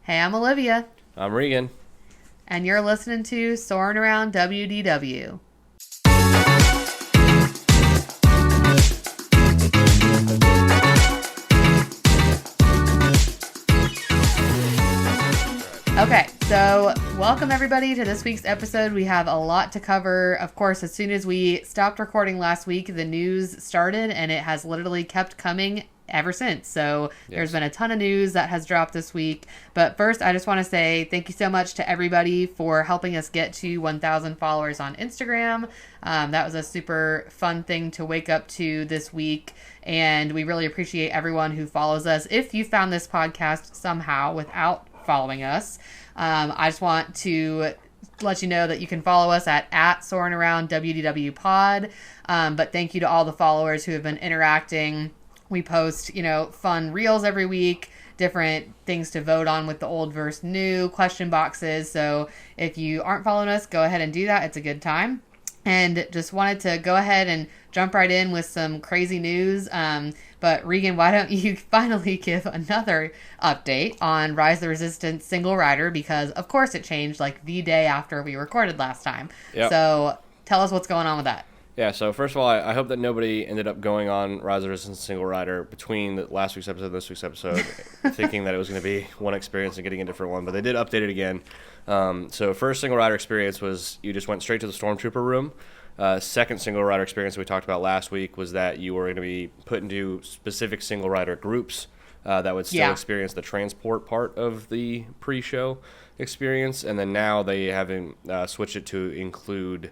Hey, I'm Olivia, I'm Regan. and you're listening to Soarin Around WDW. Okay, so welcome everybody to this week's episode. We have a lot to cover. Of course, as soon as we stopped recording last week, the news started, and it has literally kept coming ever since. So there's been a ton of news that has dropped this week. But first, I just want to say thank you so much to everybody for helping us get to 1,000 followers on Instagram. That was a super fun thing to wake up to this week. And we really appreciate everyone who follows us. If you found this podcast somehow without following us, I just want to let you know that you can follow us at Soarin Around WDW Pod. But thank you to all the followers who have been interacting. We post, fun reels every week, different things to vote on with the old versus new question boxes. So if you aren't following us, go ahead and do that. It's a good time. And just wanted to go ahead and jump right in with some crazy news. But Regan, why don't you finally give another update on Rise of the Resistance single rider? Because, of course, it changed like the day after we recorded last time. Yep. So tell us what's going on with that. Yeah, so first of all, I hope that nobody ended up going on Rise of the Resistance single rider between last week's episode and this week's episode, thinking that it was going to be one experience and getting a different one. But they did update it again. So first single rider experience was you just went straight to the Stormtrooper room. Second single rider experience we talked about last week was that you were going to be put into specific single rider groups that would still experience the transport part of the pre-show experience. And then now they haven't switched it to include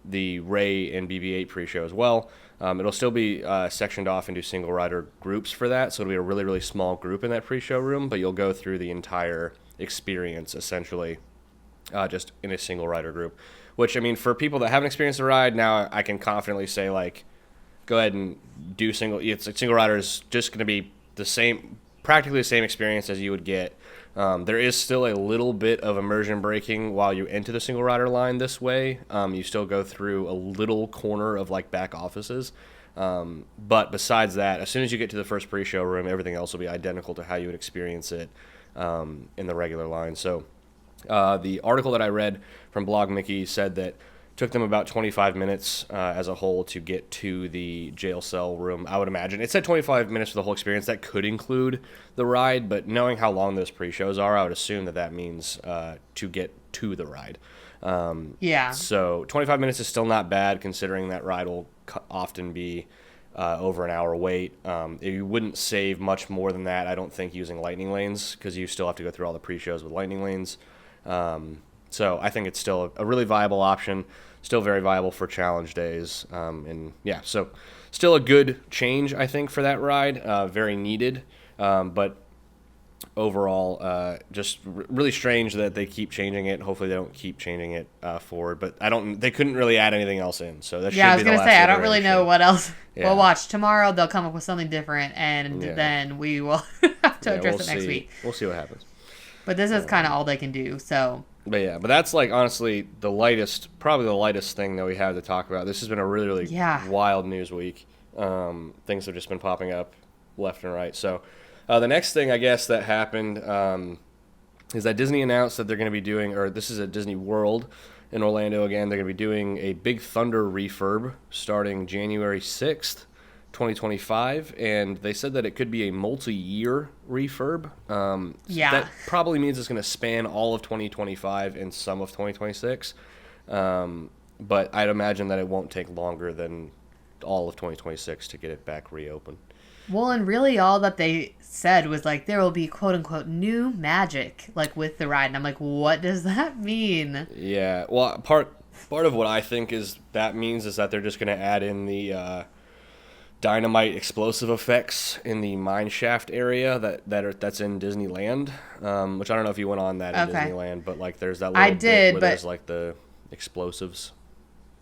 the Ray and BB-8 pre-show as well. It'll still be sectioned off into single rider groups for that, so it'll be a really, really small group in that pre-show room, but you'll go through the entire experience essentially just in a single rider group. Which, I mean, for people that haven't experienced the ride, now I can confidently say, like, go ahead and do single rider is just going to be the same, practically the same experience as you would get. There is still a little bit of immersion braking while you enter the single rider line this way. You still go through a little corner of like back offices. But besides that, as soon as you get to the first pre-show room, everything else will be identical to how you would experience it in the regular line. So the article that I read from Blog Mickey said that took them about 25 minutes as a whole to get to the jail cell room, I would imagine. It said 25 minutes for the whole experience. That could include the ride, but knowing how long those pre-shows are, I would assume that means to get to the ride. So 25 minutes is still not bad, considering that ride will often be over an hour wait. You wouldn't save much more than that, I don't think, using lightning lanes, because you still have to go through all the pre-shows with lightning lanes. So I think it's still a really viable option, still very viable for challenge days. So still a good change, I think, for that ride. Very needed, but overall, just really strange that they keep changing it. Hopefully they don't keep changing it forward, but they couldn't really add anything else in. So that should be the last. I was going to say, I don't really know what else. Yeah. We'll watch. Tomorrow they'll come up with something different, and then we will have to address it next week. We'll see what happens. But this is kind of all they can do, so. But that's like honestly probably the lightest thing that we have to talk about. This has been a really, really wild news week. Things have just been popping up left and right. So the next thing I guess that happened is that Disney announced that they're going to be doing, or this is at Disney World in Orlando again, they're going to be doing a Big Thunder refurb starting January 6th. 2025, and they said that it could be a multi-year refurb. That probably means it's going to span all of 2025 and some of 2026. But I'd imagine that it won't take longer than all of 2026 to get it back reopened. Well, and really all that they said was like there will be quote unquote new magic like with the ride, and I'm like, what does that mean? Yeah, well, part of what I think is that means is that they're just going to add in the dynamite explosive effects in the mine shaft area that's in Disneyland, which I don't know if you went on that in Disneyland, but like there's that little bit where there's like the explosives.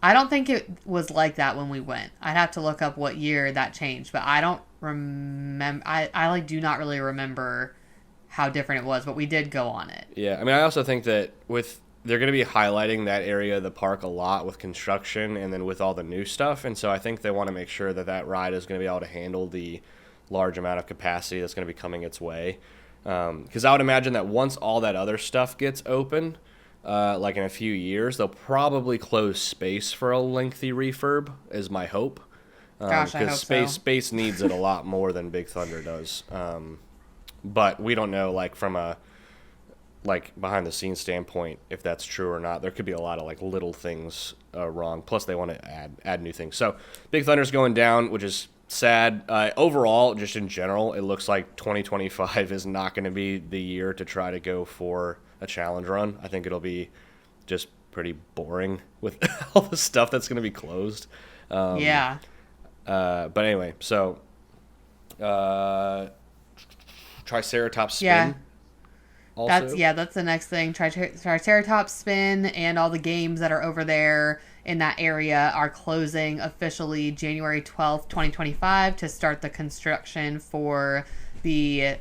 I don't think it was like that when we went. I'd have to look up what year that changed, but I don't remember. I do not really remember how different it was, but we did go on it. Yeah, I mean, I also think that they're going to be highlighting that area of the park a lot with construction and then with all the new stuff. And so I think they want to make sure that ride is going to be able to handle the large amount of capacity that's going to be coming its way. Because I would imagine that once all that other stuff gets open, like in a few years, they'll probably close space for a lengthy refurb, is my hope. Gosh, I hope space needs it a lot more than Big Thunder does. But we don't know, like, from a behind the scenes standpoint, if that's true or not. There could be a lot of like little things wrong. Plus, they want to add new things. So Big Thunder's going down, which is sad. Overall, just in general, it looks like 2025 is not going to be the year to try to go for a challenge run. I think it'll be just pretty boring with all the stuff that's going to be closed. Yeah. But anyway, so Triceratops Spin. Yeah. Also. That's the next thing. Triceratops Spin and all the games that are over there in that area are closing officially January 12th, 2025 to start the construction for the,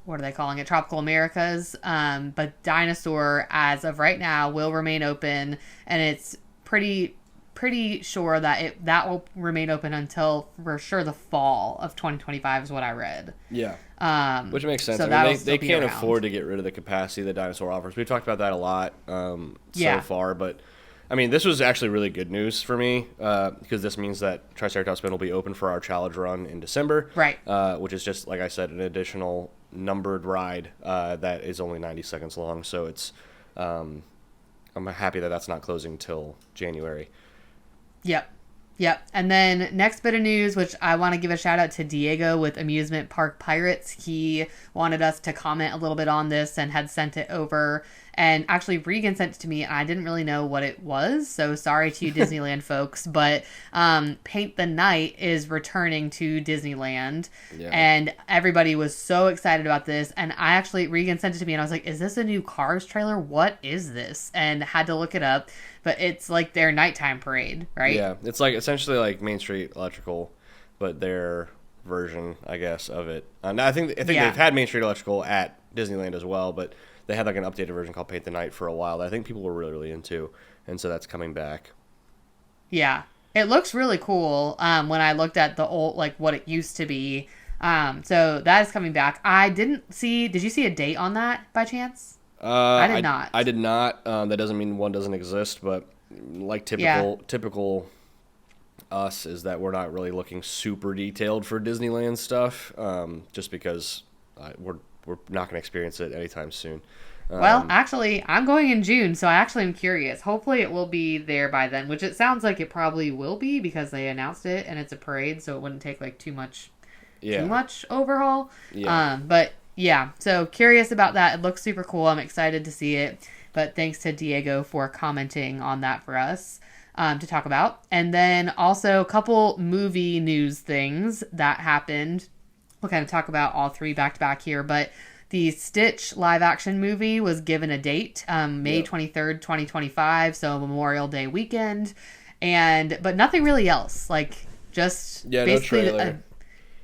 what are they calling it? Tropical Americas. But Dinosaur, as of right now, will remain open, and it's pretty sure that that will remain open until, for sure, the fall of 2025 is what I read. Yeah. Which makes sense. So I mean, they can't afford to get rid of the capacity that Dinosaur offers. We've talked about that a lot so far, but I mean, this was actually really good news for me because this means that Triceratops Spin will be open for our challenge run in December, right? Which is just, like I said, an additional numbered ride that is only 90 seconds long. So it's I'm happy that that's not closing till January. Yep. And then next bit of news, which I want to give a shout out to Diego with Amusement Park Pirates. He wanted us to comment a little bit on this and had sent it over. And actually, Regan sent it to me, and I didn't really know what it was. So sorry to you Disneyland folks. But Paint the Night is returning to Disneyland. Yeah. And everybody was so excited about this. And Regan sent it to me, and I was like, is this a new Cars trailer? What is this? And had to look it up. But it's like their nighttime parade, right? Yeah, it's like essentially like Main Street Electrical, but their version, I guess, of it. I think they've had Main Street Electrical at Disneyland as well, but they had like an updated version called Paint the Night for a while that I think people were really, really into, and so that's coming back. Yeah, it looks really cool when I looked at the old, like what it used to be. So that is coming back. Did you see a date on that by chance? I did not. I did not. That doesn't mean one doesn't exist, but like typical us is that we're not really looking super detailed for Disneyland stuff, just because we're not going to experience it anytime soon. Well, actually, I'm going in June, so I actually am curious. Hopefully it will be there by then, which it sounds like it probably will be because they announced it and it's a parade, so it wouldn't take like too much overhaul. Yeah. But yeah, so curious about that. It looks super cool. I'm excited to see it. But thanks to Diego for commenting on that for us to talk about. And then also a couple movie news things that happened. We'll kind of talk about all three back to back here. But the Stitch live action movie was given a date, May 23rd, 2025. So Memorial Day weekend. But nothing really else. Like just basically... no trailer.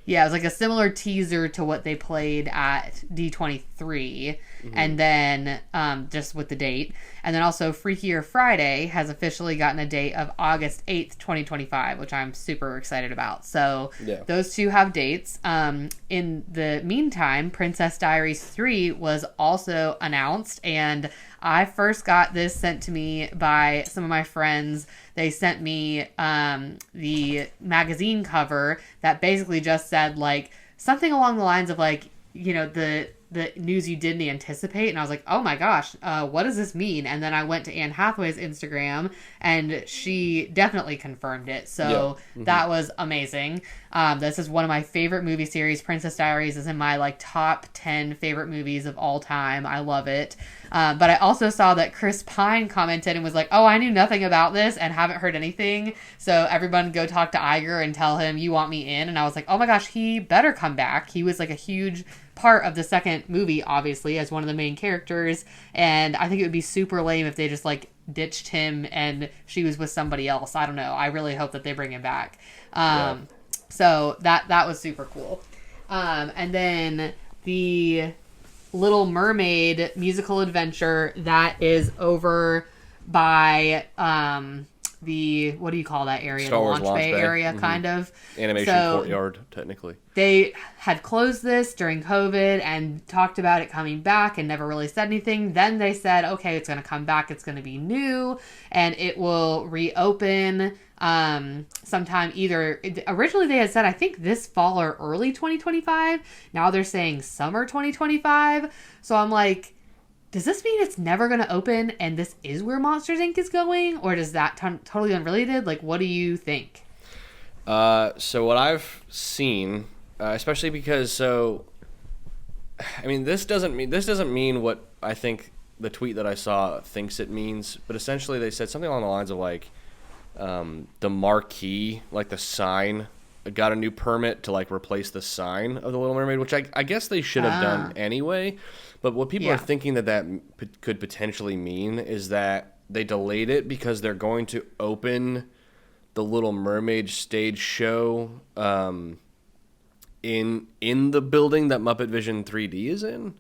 Yeah, it was like a similar teaser to what they played at D23, and then just with the date. And then also Freakier Friday has officially gotten a date of August 8th, 2025, which I'm super excited about. So those two have dates. In the meantime, Princess Diaries 3 was also announced, and I first got this sent to me by some of my friends. They sent me the magazine cover that basically just said like something along the lines of like, you know, the news you didn't anticipate. And I was like, oh my gosh, what does this mean? And then I went to Anne Hathaway's Instagram and she definitely confirmed it. So that was amazing. This is one of my favorite movie series. Princess Diaries is in my like top 10 favorite movies of all time. I love it. But I also saw that Chris Pine commented and was like, oh, I knew nothing about this and haven't heard anything. So everyone go talk to Iger and tell him you want me in. And I was like, oh my gosh, he better come back. He was like a huge part of the second movie, obviously, as one of the main characters. And I think it would be super lame if they just like ditched him and she was with somebody else. I don't know. I really hope that they bring him back. So that was super cool. And then the Little Mermaid musical adventure that is over by the, what do you call that area? Star The Wars launch bay Bay. area, kind of. Animation courtyard, technically. They had closed this during COVID and talked about it coming back and never really said anything. Then they said, okay, it's going to come back. It's going to be new and it will reopen sometime either. Originally they had said, I think this fall or early 2025. Now they're saying summer 2025. So I'm like, does this mean it's never going to open and this is where Monsters Inc. is going? Or does that totally unrelated? Like, what do you think? So what I've seen, especially because this doesn't mean what I think the tweet that I saw thinks it means, but essentially they said something along the lines of like, the marquee, like the sign, got a new permit to like replace the sign of the Little Mermaid, which I guess they should have done anyway. But what people are thinking that could potentially mean is that they delayed it because they're going to open the Little Mermaid stage show in the building that Muppet Vision 3D is in.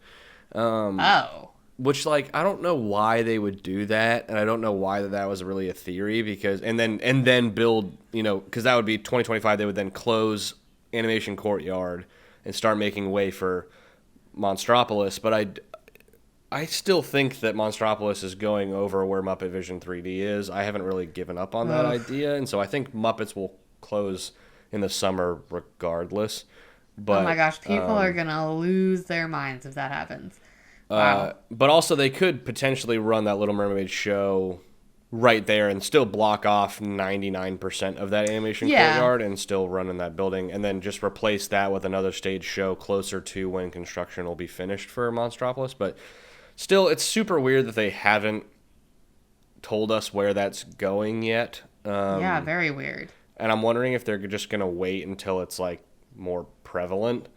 Which, like, I don't know why they would do that, and I don't know why that was really a theory, because and then build, because that would be 2025. They would then close Animation Courtyard and start making way for Monstropolis. But I still think that Monstropolis is going over where Muppet Vision 3D is. I haven't really given up on that idea, and so I think Muppets will close in the summer regardless. But, oh my gosh, people are gonna lose their minds if that happens. Wow. But also they could potentially run that Little Mermaid show right there and still block off 99% of that animation courtyard and still run in that building, and then just replace that with another stage show closer to when construction will be finished for Monstropolis. But still, it's super weird that they haven't told us where that's going yet. Yeah, very weird. And I'm wondering if they're just going to wait until it's like more prevalent.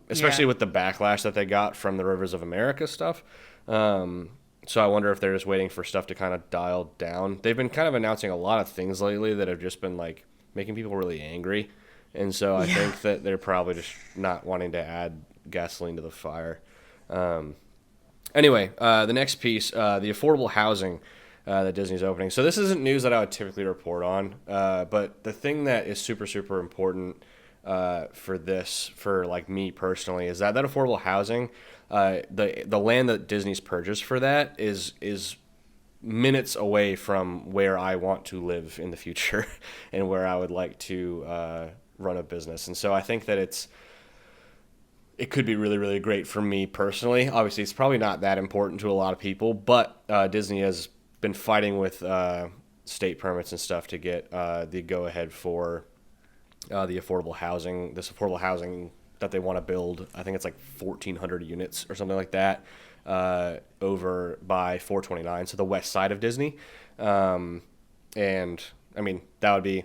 Especially with the backlash that they got from the Rivers of America stuff. So I wonder if they're just waiting for stuff to kind of dial down. They've been kind of announcing a lot of things lately that have just been like making people really angry. And so I think that they're probably just not wanting to add gasoline to the fire. Anyway, the next piece, the affordable housing that Disney's opening. So this isn't news that I would typically report on, but the thing that is super, super important for like me personally is that affordable housing, the land that Disney's purchased for that is minutes away from where I want to live in the future and where I would like to run a business. And so I think that it could be really, really great for me personally. Obviously, it's probably not that important to a lot of people, but Disney has been fighting with state permits and stuff to get the go-ahead for the affordable housing, that they want to build. I think it's like 1,400 units or something like that over by 429, so the west side of Disney. And I mean, that would be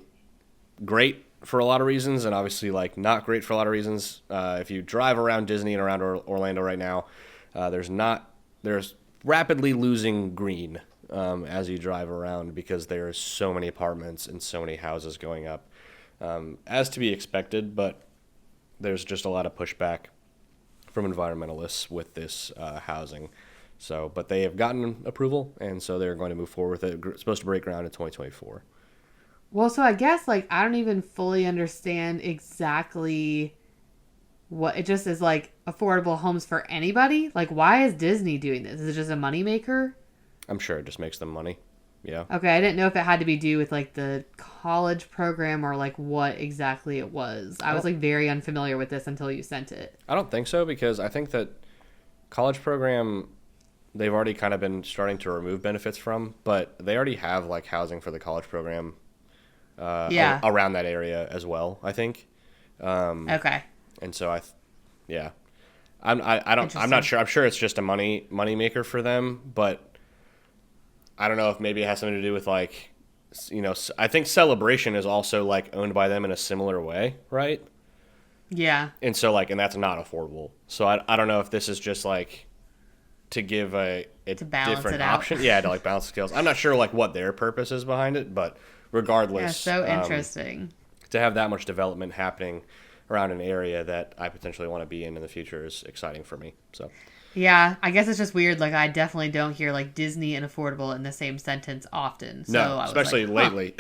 great for a lot of reasons, and obviously like not great for a lot of reasons. If you drive around Disney and around Orlando right now, there's rapidly losing green as you drive around, because there's so many apartments and so many houses going up. As to be expected, but there's just a lot of pushback from environmentalists with this housing. So, but they have gotten approval, and so they're going to move forward with it. It's supposed to break ground in 2024. Well, so I guess like I don't even fully understand exactly what it just is, like affordable homes for anybody. Like, why is Disney doing this? Is it just a moneymaker? I'm sure it just makes them money. Yeah. Okay, I didn't know if it had to be due with like the college program or like what exactly it was. I was like very unfamiliar with this until you sent it. I don't think so, because I think that college program, they've already kind of been starting to remove benefits from, but they already have like housing for the college program around that area as well, I think. Okay. And so I'm not sure. I'm sure it's just a money maker for them, but I don't know if maybe it has something to do with like, I think Celebration is also like owned by them in a similar way, right? Yeah. And so like, and that's not affordable. So I don't know if this is just like to give a different option. Yeah, to like balance the scales. I'm not sure like what their purpose is behind it, but regardless. Yeah, so interesting. To have that much development happening around an area that I potentially want to be in the future is exciting for me. So. Yeah, I guess it's just weird. Like, I definitely don't hear like Disney and affordable in the same sentence often. So No, I was especially like, lately.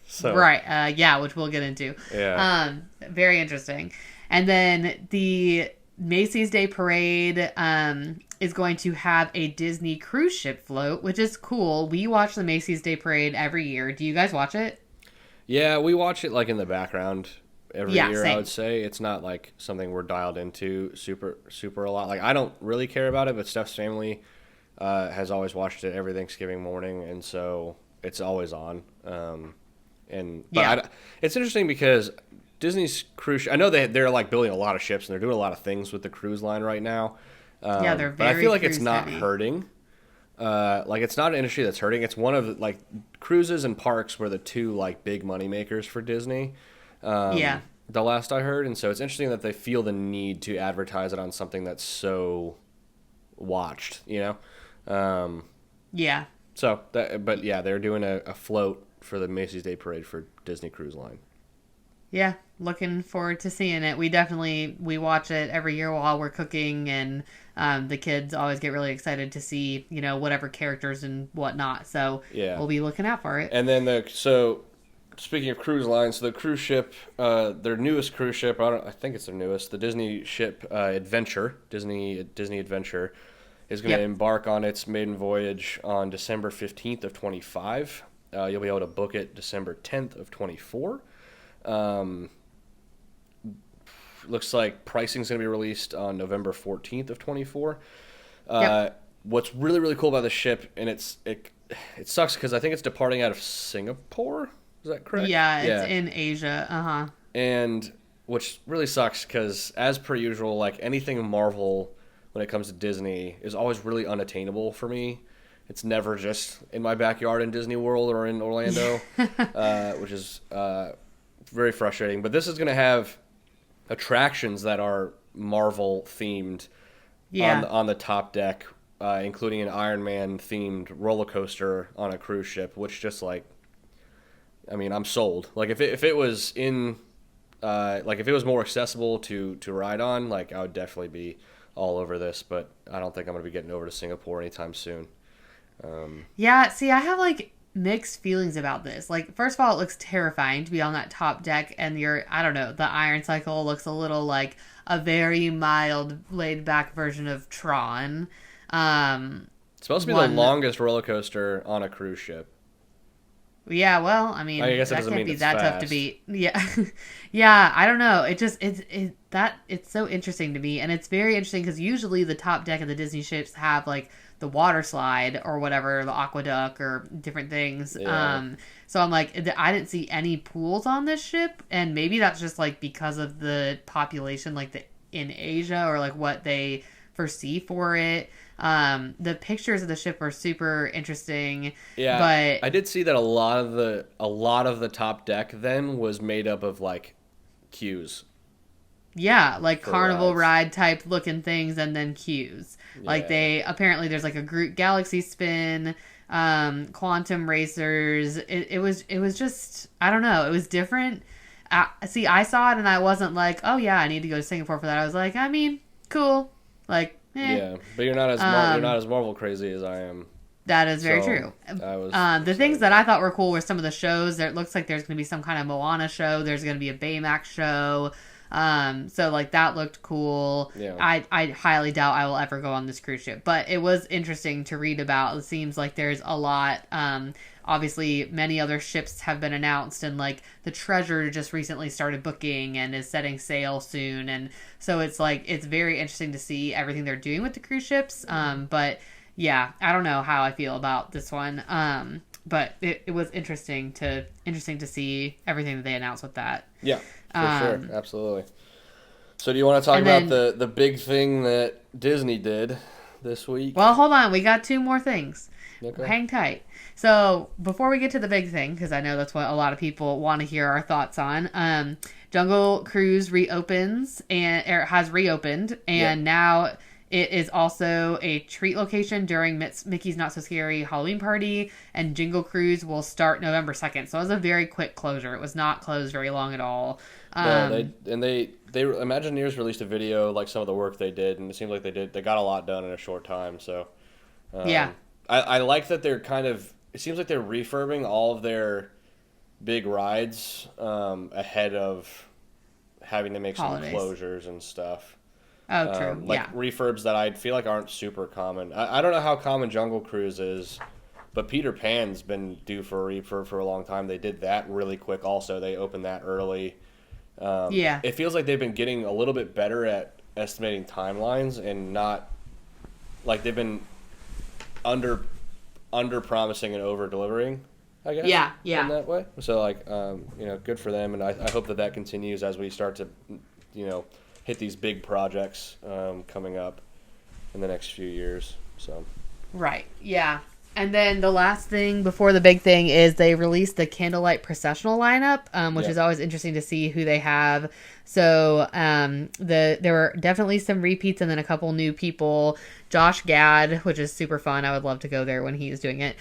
So. Right. Yeah, which we'll get into. Yeah. Very interesting. And then the Macy's Day Parade is going to have a Disney cruise ship float, which is cool. We watch the Macy's Day Parade every year. Do you guys watch it? Yeah, we watch it like in the background every year. Same. I would say it's not like something we're dialed into super a lot. Like I don't really care about it, but Steph's family has always watched it every Thanksgiving morning, and so it's always on. It's interesting because Disney's cruise. I know they're like building a lot of ships and they're doing a lot of things with the cruise line right now. Yeah, they're but I very feel like it's not cruise heavy. hurting. Like it's not an industry that's hurting. It's one of like cruises and parks were the two like big money makers for Disney. Yeah. The last I heard, and so it's interesting that they feel the need to advertise it on something that's so watched. Yeah. So but yeah, they're doing a float for the Macy's Day Parade for Disney Cruise Line. Yeah, looking forward to seeing it. We watch it every year while we're cooking, and the kids always get really excited to see, whatever characters and whatnot. So Yeah. we'll be looking out for it. And then speaking of cruise lines, the cruise ship, their newest cruise ship, I think it's their newest, the Disney ship Adventure, Disney Adventure, is going to embark on its maiden voyage on December 15th of 25. You'll be able to book it December 10th of 24. Looks like pricing's going to be released on November 14th of 24. What's really, really cool about the ship, and it sucks because I think it's departing out of Singapore. Is that correct? Yeah, it's in Asia. Uh-huh. And which really sucks because, as per usual, like anything Marvel when it comes to Disney is always really unattainable for me. It's never just in my backyard in Disney World or in Orlando, which is very frustrating. But this is going to have attractions that are Marvel themed on the top deck, including an Iron Man themed roller coaster on a cruise ship, which just like, I mean, I'm sold. Like if it was in, like if it was more accessible to ride on, like I would definitely be all over this. But I don't think I'm going to be getting over to Singapore anytime soon. Yeah, see, I have like mixed feelings about this. Like, first of all, it looks terrifying to be on that top deck, and I don't know, the Iron Cycle looks a little like a very mild, laid back version of Tron. It's supposed to be the longest roller coaster on a cruise ship. Yeah, well, I mean, I guess that can't be it's that fast. tough to beat. Yeah. Yeah, I don't know. It's so interesting to me, and it's very interesting because usually the top deck of the Disney ships have like the water slide or whatever, the aqueduct or different things. Yeah. So I'm like, I didn't see any pools on this ship, and maybe that's just like because of the population, like in Asia, or like what they foresee for it. The pictures of the ship are super interesting. Yeah, but I did see that a lot of the top deck then was made up of like queues. Yeah, like carnival rides. ride type looking things, and then queues. Like apparently there's like a Groot Galaxy spin, quantum racers. It was just, I don't know, it was different. See, I saw it and I wasn't like, oh yeah, I need to go to Singapore for that. I was like, I mean, cool. Like, Yeah, but you're not as Marvel crazy as I am. That is very true. The things that I thought were cool were some of the shows. It looks like there's going to be some kind of Moana show. There's going to be a Baymax show. So like that looked cool. Yeah. I highly doubt I will ever go on this cruise ship, but it was interesting to read about. It seems like there's a lot. Obviously many other ships have been announced, and like the Treasure just recently started booking and is setting sail soon. And so it's like, it's very interesting to see everything they're doing with the cruise ships. But yeah, I don't know how I feel about this one. But it was interesting to see everything that they announced with that. Yeah, for sure. Absolutely. So do you want to talk about the big thing that Disney did this week? Well, hold on. We got two more things. Okay. Hang tight. So before we get to the big thing, because I know that's what a lot of people want to hear our thoughts on, Jungle Cruise has reopened, and now it is also a treat location during Mickey's Not So Scary Halloween Party, and Jingle Cruise will start November 2nd. So it was a very quick closure. It was not closed very long at all. No, they Imagineers released a video like some of the work they did, and it seemed like they got a lot done in a short time. So Yeah. I like that they're it seems like they're refurbing all of their big rides ahead of having to make Holidays. some closures and stuff. Oh, true. Like yeah. refurbs that I feel like aren't super common. I don't know how common Jungle Cruise is, but Peter Pan's been due for a refurb for a long time. They did that really quick also. They opened that early. Yeah. It feels like they've been getting a little bit better at estimating timelines and not like they've been under promising and over delivering, I guess. Yeah, yeah. In that way. So like good for them, and I hope that continues as we start to hit these big projects coming up in the next few years. So Right. Yeah. And then the last thing before the big thing is they released the Candlelight Processional lineup, which is always interesting to see who they have. So there were definitely some repeats and then a couple new people. Josh Gad, which is super fun. I would love to go there when he is doing it.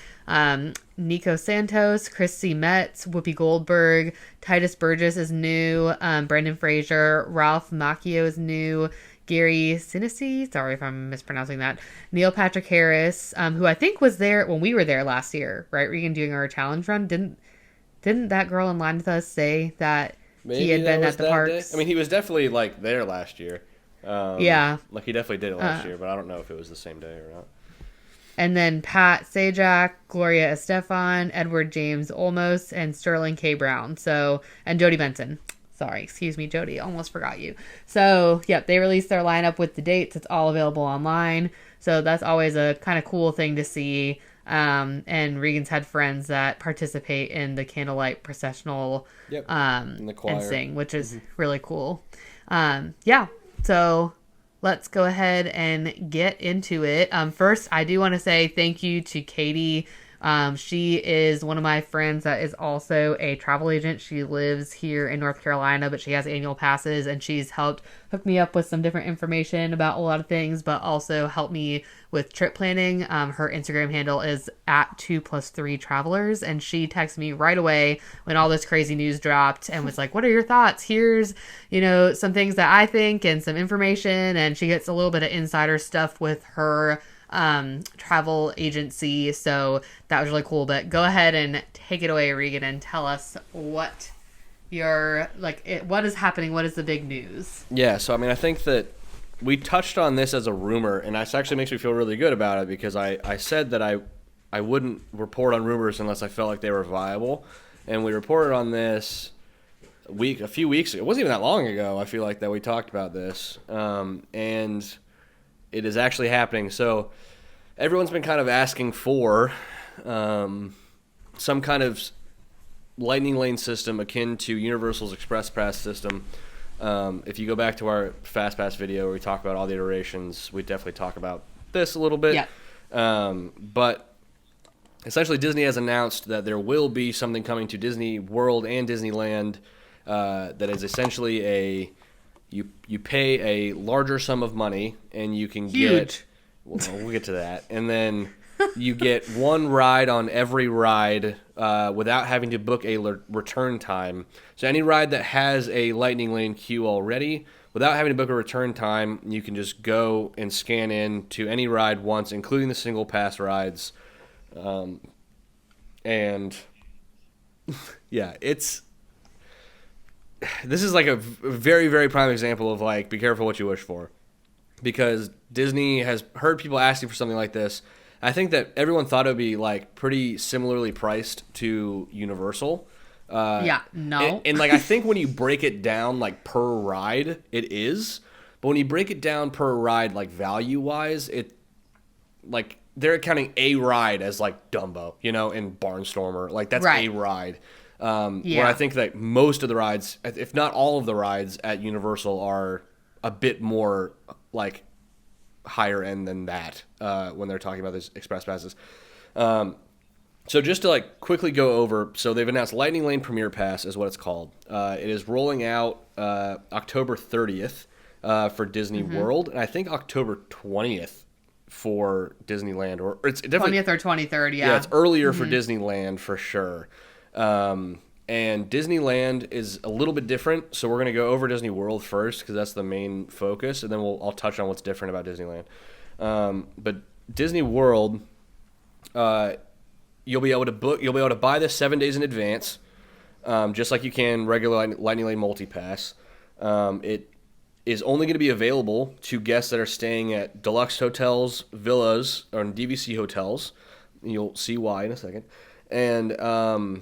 Nico Santos, Chrissy Metz, Whoopi Goldberg, Titus Burgess is new. Brendan Fraser, Ralph Macchio is new. Gary Sinise, sorry if I'm mispronouncing that. Neil Patrick Harris, who I think was there when we were there last year, right? Regan doing our challenge run. Didn't that girl in line with us say that maybe he had been at the parks? Day. I mean, he was definitely like there last year. Yeah, like he definitely did it last year, but I don't know if it was the same day or not. And then Pat Sajak, Gloria Estefan, Edward James Olmos, and Sterling K. Brown. So, and Jody Benson. Sorry, excuse me, Jody. Almost forgot you. So, yep, they released their lineup with the dates. It's all available online. So that's always a kind of cool thing to see. And Regan's had friends that participate in the Candlelight Processional in the choir. And sing, which is really cool. Yeah, so let's go ahead and get into it. First, I do want to say thank you to Katie. She is one of my friends that is also a travel agent. She lives here in North Carolina, but she has annual passes, and she's helped hook me up with some different information about a lot of things, but also helped me with trip planning. Her Instagram handle is @2+3travelers, and she texted me right away when all this crazy news dropped and was like, what are your thoughts? Here's, some things that I think and some information, and she gets a little bit of insider stuff with her travel agency, so that was really cool. But go ahead and take it away, Regan, and tell us what what is happening, what is the big news? Yeah, so I mean, I think that we touched on this as a rumor, and this actually makes me feel really good about it, because I said that I wouldn't report on rumors unless I felt like they were viable, and we reported on this a few weeks ago. It wasn't even that long ago, I feel like, that we talked about this, and it is actually happening. So everyone's been kind of asking for some kind of lightning lane system akin to Universal's Express Pass system. If you go back to our Fast Pass video where we talk about all the iterations, we definitely talk about this a little bit. Yeah. But essentially Disney has announced that there will be something coming to Disney World and Disneyland that is essentially you pay a larger sum of money, and you can get... We'll get to that. And then you get one ride on every ride without having to book a return time. So any ride that has a Lightning Lane queue already, without having to book a return time, you can just go and scan in to any ride once, including the single pass rides. And yeah, this is like a very, very prime example of like, be careful what you wish for, because Disney has heard people asking for something like this. I think that everyone thought it would be like pretty similarly priced to Universal. And like, I think when you break it down like per ride, it is, but when you break it down per ride, like value wise, it like they're counting a ride as like Dumbo, and Barnstormer, like that's a ride. Where I think that most of the rides, if not all of the rides at Universal, are a bit more like higher end than that when they're talking about these express passes. So just to like quickly go over, so they've announced Lightning Lane Premier Pass is what it's called. It is rolling out October 30th for Disney World, and I think October 20th for Disneyland, or it's definitely 20th or 23rd. Yeah, it's earlier for Disneyland for sure. And And Disneyland is a little bit different, so we're going to go over Disney World first because that's the main focus, and then I'll touch on what's different about Disneyland. But Disney World, you'll be able to buy this 7 days in advance, just like you can regular Lightning Lane Multipass. It is only going to be available to guests that are staying at deluxe hotels, villas, or DVC hotels. You'll see why in a second. And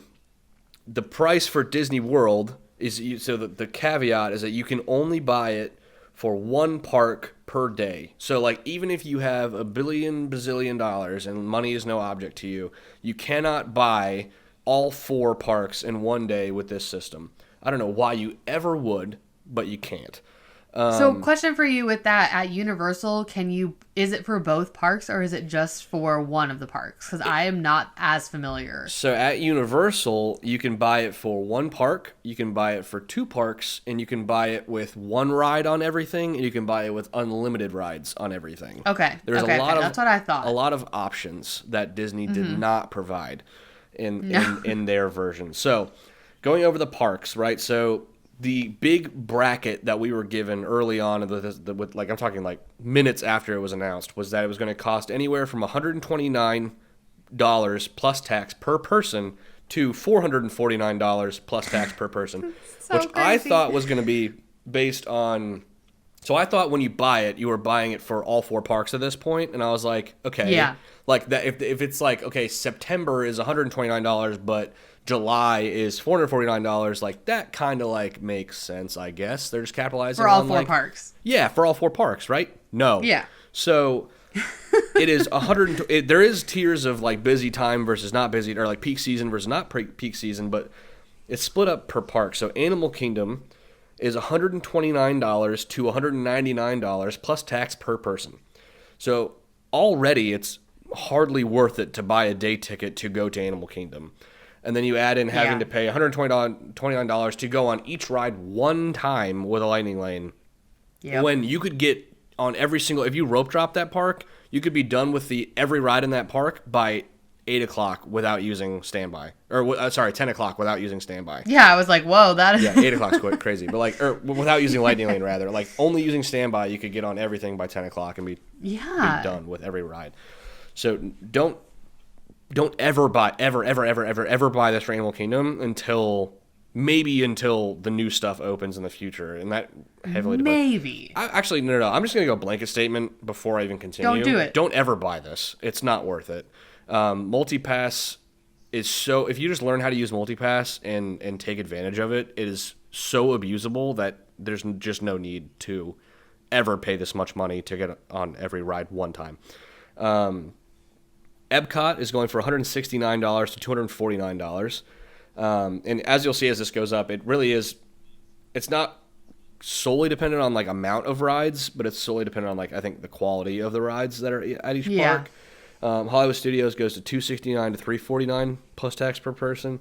the price for Disney World is so the caveat is that you can only buy it for one park per day. So like even if you have bazillion dollars and money is no object to you, you cannot buy all 4 parks in one day with this system. I don't know why you ever would, but you can't. So question for you with that, at Universal, is it for both parks or is it just for one of the parks? Because I am not as familiar. So at Universal, you can buy it for one park, you can buy it for 2 parks, and you can buy it with one ride on everything, and you can buy it with unlimited rides on everything. Okay. There's That's what I thought. A lot of options that Disney did not provide in their version. So going over the parks, right? So the big bracket that we were given early on, with like I'm talking like minutes after it was announced, was that it was going to cost anywhere from $129 plus tax per person to $449 plus tax per person, which crazy. I thought was going to be based on. So I thought when you buy it, you were buying it for all 4 parks at this point, and I was like, okay, yeah, like that. If it's like okay, September is $129, but July is $449, like that kind of like makes sense, I guess. They're just capitalizing for all on 4 parks. Yeah, for all 4 parks, right? No. Yeah. So it is there is tiers of like busy time versus not busy, or like peak season versus not peak season, but it's split up per park. So Animal Kingdom is $129 to $199 plus tax per person. So already it's hardly worth it to buy a day ticket to go to Animal Kingdom. And then you add in having to pay $129 to go on each ride one time with a Lightning Lane. Yep. When you could get on every single, if you rope drop that park, you could be done with every ride in that park by 8 o'clock without using standby. Or, 10 o'clock without using standby. Yeah, I was like, whoa, that is... Yeah, 8 o'clock's quite crazy. But without using Lightning Lane, rather. Like, only using standby, you could get on everything by 10 o'clock and be done with every ride. So, don't ever buy this for Animal Kingdom until the new stuff opens in the future, and that heavily depends. Actually, no. I'm just gonna go blanket statement before I even continue. Don't do it. Don't ever buy this. It's not worth it. Multipass is so. If you just learn how to use Multipass and take advantage of it, it is so abusable that there's just no need to ever pay this much money to get on every ride one time. Epcot is going for $169 to $249. And as you'll see as this goes up, it really is, it's not solely dependent on like amount of rides, but it's solely dependent on like, I think the quality of the rides that are at each park. Hollywood Studios goes to $269 to $349 plus tax per person.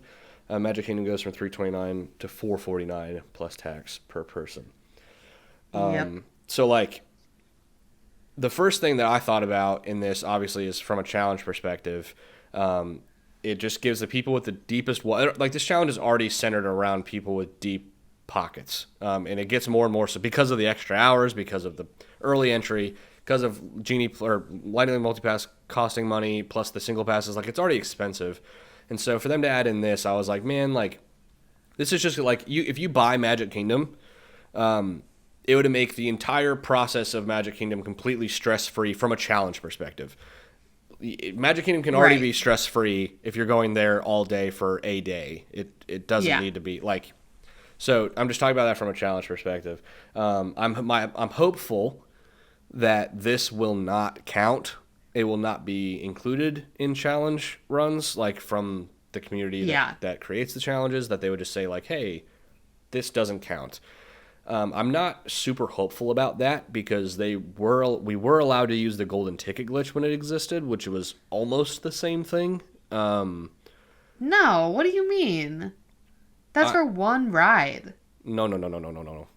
Magic Kingdom goes from $329 to $449 plus tax per person. So like, the first thing that I thought about in this, obviously, is from a challenge perspective. It just gives the people with the deepest like this challenge is already centered around people with deep pockets, and it gets more and more so because of the extra hours, because of the early entry, because of Genie or Lightning Multipass costing money, plus the single passes. Like it's already expensive, and so for them to add in this, I was like, man, like this is just like if you buy Magic Kingdom. It would make the entire process of Magic Kingdom completely stress-free from a challenge perspective. Magic Kingdom can already be stress-free if you're going there all day for a day. It doesn't need to be like. So I'm just talking about that from a challenge perspective. I'm hopeful that this will not count. It will not be included in challenge runs, like from the community that creates the challenges. That they would just say like, hey, this doesn't count. I'm not super hopeful about that because we were allowed to use the golden ticket glitch when it existed, which was almost the same thing. No, what do you mean? That's for one ride. No.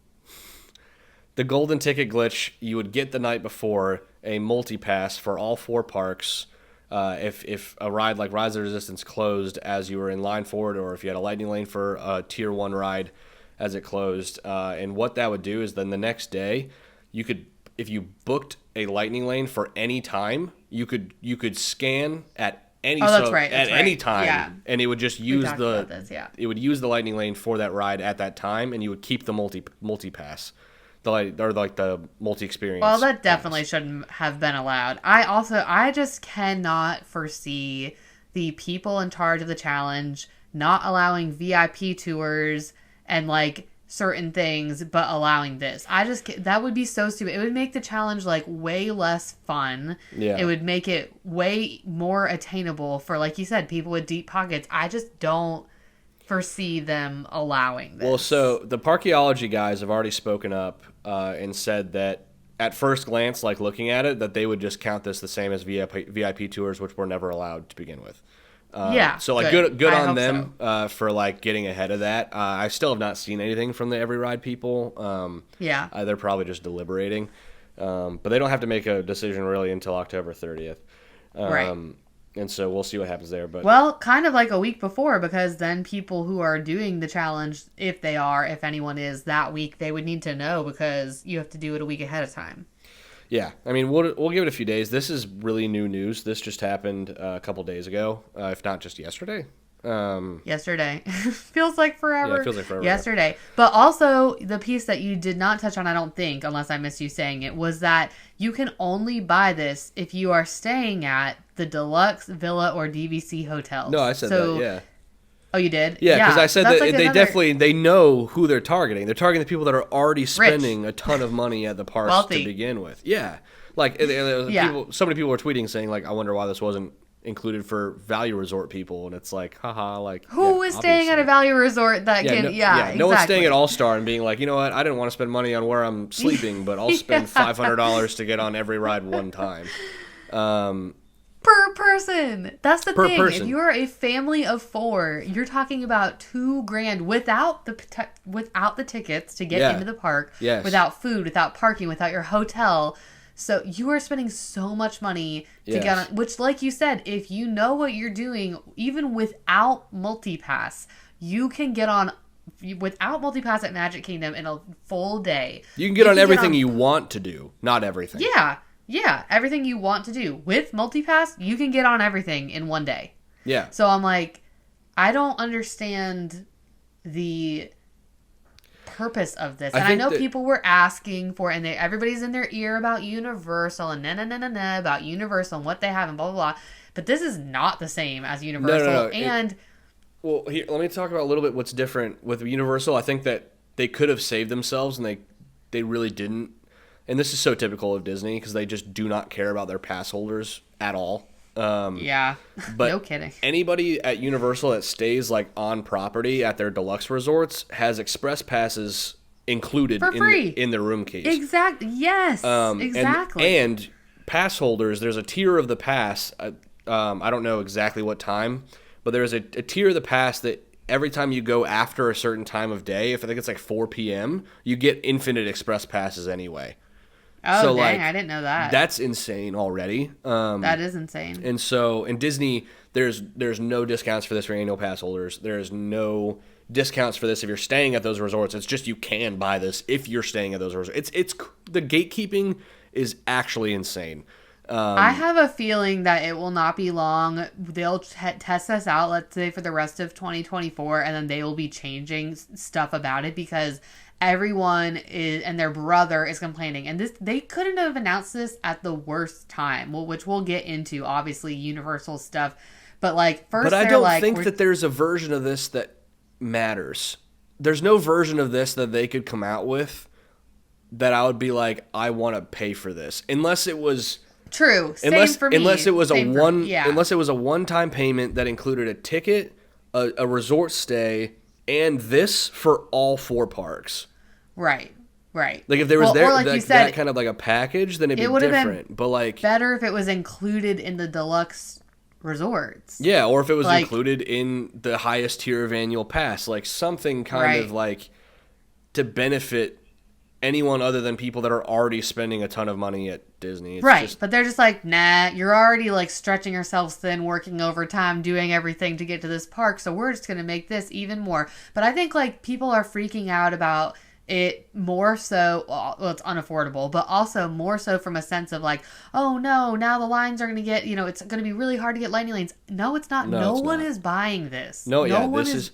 The golden ticket glitch, you would get the night before a multi-pass for all 4 parks if a ride like Rise of the Resistance closed as you were in line for it, or if you had a lightning lane for a tier 1 ride as it closed. And what that would do is then the next day, you could, if you booked a lightning lane for any time, you could scan at any any time, and it would just use it would use the lightning lane for that ride at that time, and you would keep the multi pass, the multi experience. Well, that definitely shouldn't have been allowed. I just cannot foresee the people in charge of the challenge not allowing VIP tours and like certain things, but allowing this. That would be so stupid. It would make the challenge like way less fun. Yeah. It would make it way more attainable for, like you said, people with deep pockets. I just don't foresee them allowing this. Well, so the Parkeology guys have already spoken up and said that at first glance, like looking at it, that they would just count this the same as VIP tours, which were never allowed to begin with. So like good on them for like getting ahead of that. I still have not seen anything from the Every Ride people. They're probably just deliberating, but they don't have to make a decision really until October 30th. Right. And so we'll see what happens there. But well, kind of like a week before, because then people who are doing the challenge, if anyone is that week, they would need to know, because you have to do it a week ahead of time. Yeah, I mean, we'll give it a few days. This is really new news. This just happened a couple days ago, if not just yesterday. Yesterday. Feels like forever. Yeah, it feels like forever. Yesterday. But also, the piece that you did not touch on, I don't think, unless I missed you saying it, was that you can only buy this if you are staying at the Deluxe, Villa, or DVC hotels. No, I said that, yeah. Oh, you did? Yeah, because I said that like they know who they're targeting. They're targeting the people that are already spending a ton of money at the parks Wealthy. To begin with. Yeah. Like, so many people were tweeting saying, like, I wonder why this wasn't included for value resort people. And it's like, haha, like, who is staying at a value resort that can, exactly. No one's staying at All-Star and being like, you know what, I didn't want to spend money on where I'm sleeping, but I'll spend $500 to get on every ride one time. Per person. That's the thing. Person. If you are a family of 4, you're talking about $2,000 without the tickets to get into the park, without food, without parking, without your hotel. So you are spending so much money to get on, which, like you said, if you know what you're doing, even without multipass, you can get on without multipass at Magic Kingdom in a full day. You can get on everything you want to do, not everything. Yeah, everything you want to do. With multipass, you can get on everything in one day. Yeah. So I'm like, I don't understand the purpose of this. And I know people were asking for, and everybody's in their ear about Universal and about Universal and what they have and blah, blah, blah. But this is not the same as Universal. No. Well, here, let me talk about a little bit what's different with Universal. I think that they could have saved themselves, and they really didn't. And this is so typical of Disney, because they just do not care about their pass holders at all. But no kidding. Anybody at Universal that stays like on property at their deluxe resorts has express passes included for free in their room keys. Exactly. Yes. Exactly. And pass holders, there's a tier of the pass. I don't know exactly what time, but there's a tier of the pass that every time you go after a certain time of day, if I think it's like 4 p.m., you get infinite express passes anyway. Oh, so, dang, I didn't know that. That's insane already. That is insane. And so in Disney, there's no discounts for this for annual pass holders. There's no discounts for this if you're staying at those resorts. It's just you can buy this if you're staying at those resorts. It's the gatekeeping is actually insane. I have a feeling that it will not be long. They'll test this out, let's say, for the rest of 2024, and then they will be changing stuff about it, because everyone is, and their brother is complaining. And they couldn't have announced this at the worst time, which we'll get into, obviously, Universal stuff. But, like, first I don't think that there's a version of this that matters. There's no version of this that they could come out with that I would be like, I want to pay for this. Unless it was... True. Same for me. Unless it was unless it was a one-time payment that included a ticket, a resort stay, and this for all 4 parks. Right. Like if there was like that kind of like a package, then it'd be different. But like better if it was included in the deluxe resorts. Yeah, or if it was included in the highest tier of annual pass, like something kind of like to benefit anyone other than people that are already spending a ton of money at Disney. It's right. But they're just like, nah, you're already like stretching yourselves thin, working overtime, doing everything to get to this park. So we're just going to make this even more. But I think like people are freaking out about it more so, well, it's unaffordable, but also more so from a sense of like, oh no, now the lines are going to get, it's going to be really hard to get lightning lanes. No, it's not. No one is buying this. No, this is...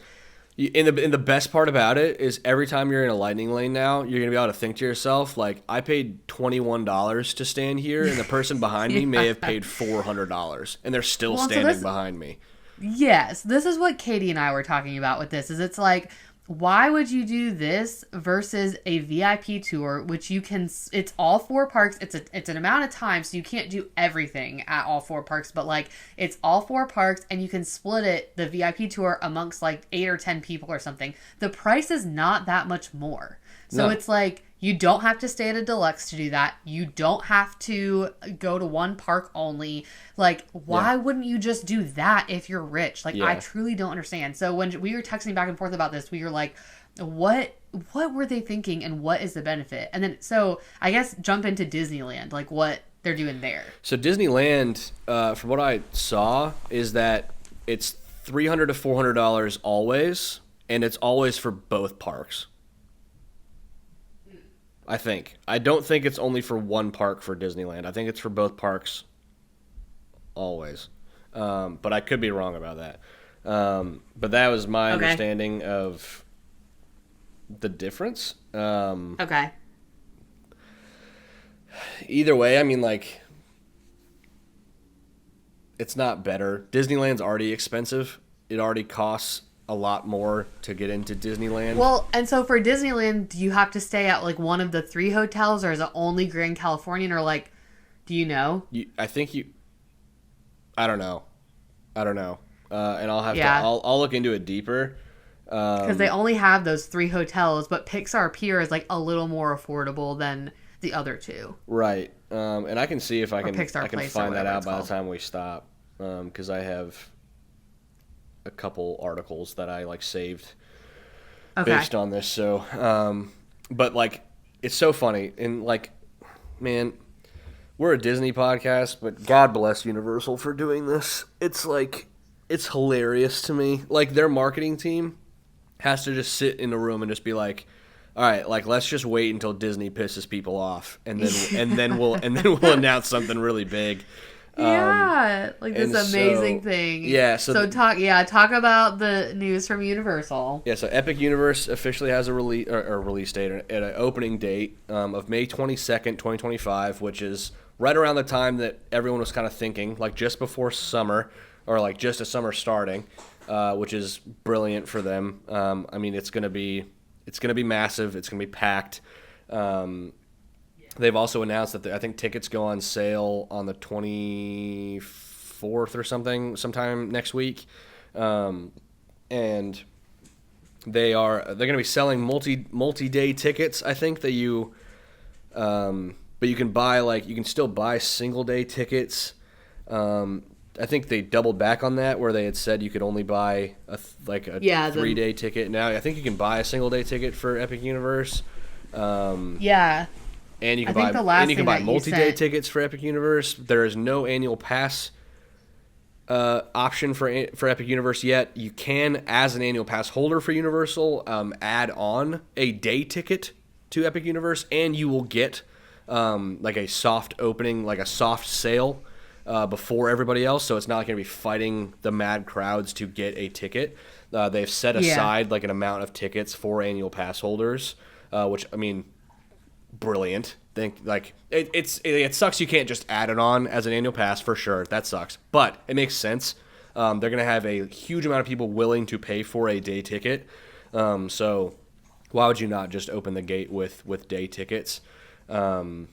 In the best part about it is every time you're in a lightning lane now, you're going to be able to think to yourself, like, I paid $21 to stand here, and the person behind me may have paid $400, and they're still standing behind me. Yes, this is what Katie and I were talking about with this, is it's like, why would you do this versus a VIP tour, which you can, it's all 4 parks, it's an amount of time, so you can't do everything at all 4 parks, but like, it's all 4 parks, and you can split it, the VIP tour, amongst like 8 or 10 people or something. The price is not that much more. So It's like, you don't have to stay at a deluxe to do that. You don't have to go to one park only. Like, why wouldn't you just do that if you're rich? Like, I truly don't understand. So when we were texting back and forth about this, we were like, what were they thinking and what is the benefit? And then, so I guess jump into Disneyland, like what they're doing there. So Disneyland, from what I saw, is that it's $300 to $400 always, and it's always for both parks. I don't think it's only for one park for Disneyland. I think it's for both parks always. But I could be wrong about that. But that was my understanding of the difference. Okay. Either way, I mean, like, it's not better. Disneyland's already expensive. It already costs a lot more to get into Disneyland. Well, and so for Disneyland, do you have to stay at like one of the 3 hotels, or is it only Grand Californian, or like, do you know? I don't know. And I'll have to, I'll look into it deeper. Because they only have those 3 hotels, but Pixar Pier is like a little more affordable than the other 2. Right. And I can see if I can find that out by the time we stop. Because I have a couple articles that I like saved based on this. So, but like, it's so funny. And like, man, we're a Disney podcast, but God bless Universal for doing this. It's like, it's hilarious to me. Like, their marketing team has to just sit in a room and just be like, all right, like, let's just wait until Disney pisses people off, and then we'll announce something really big. Like this amazing thing. Yeah. So talk about the news from Universal. Yeah. So Epic Universe officially has a release date, at an opening date of May 22nd, 2025, which is right around the time that everyone was kind of thinking, like just before summer, or like just as summer starting, which is brilliant for them. I mean, it's gonna be massive. It's gonna be packed. They've also announced that I think tickets go on sale on the 24th or sometime next week, and they're going to be selling multi-day tickets. I think that but you can still buy single day tickets. I think they doubled back on that, where they had said you could only buy a 3-day ticket. Now I think you can buy a single day ticket for Epic Universe. And you can buy multi-day tickets for Epic Universe. There is no annual pass option for Epic Universe yet. You can, as an annual pass holder for Universal, add on a day ticket to Epic Universe, and you will get like a soft opening, like a soft sale before everybody else. So it's not going to be fighting the mad crowds to get a ticket. They've set aside like an amount of tickets for annual pass holders, which, I mean, brilliant. It sucks you can't just add it on as an annual pass, for sure. That sucks, but it makes sense. They're gonna have a huge amount of people willing to pay for a day ticket, so why would you not just open the gate with day tickets? And